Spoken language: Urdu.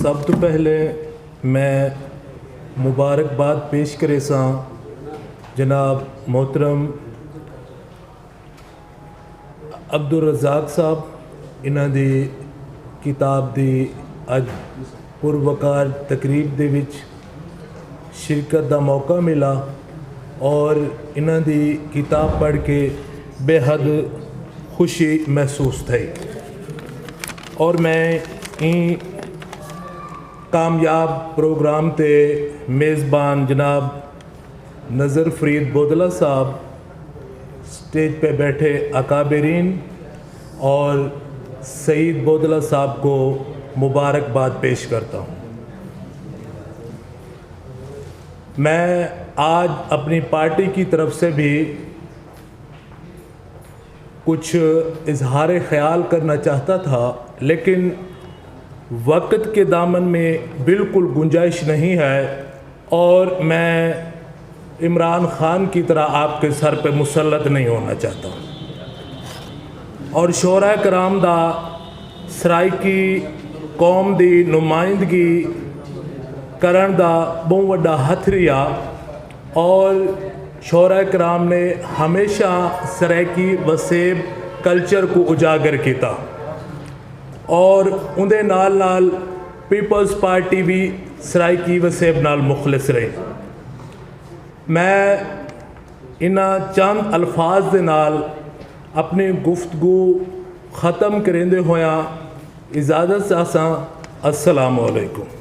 سب تو پہلے میں مبارکباد پیش کرے سا جناب محترم عبدالرزاق صاحب انہاں دی کتاب دی اج پروقار تقریب دے وچ شرکت دا موقع ملا اور انہاں دی کتاب پڑھ کے بے حد خوشی محسوس تھی اور میں این کامیاب پروگرام تے میزبان جناب نظر فرید بودلہ صاحب، سٹیج پہ بیٹھے اکابرین اور سعید بودلہ صاحب کو مبارکباد پیش کرتا ہوں۔ میں آج اپنی پارٹی کی طرف سے بھی کچھ اظہار خیال کرنا چاہتا تھا، لیکن وقت کے دامن میں بالکل گنجائش نہیں ہے اور میں عمران خان کی طرح آپ کے سر پہ مسلط نہیں ہونا چاہتا اور شورا کرام دا سرائکی قوم دی نمائندگی کرن دا بہت وڈا ہتھریا اور شورا کرام نے ہمیشہ سرائکی وسیب کلچر کو اجاگر کیتا اور اندے نال پیپلز پارٹی بھی سرائکی وسیب نال مخلص رہی۔ میں انہاں چند الفاظ دے نال اپنی گفتگو ختم کرندے ہویاں اجازت چاہساں۔ السلام علیکم۔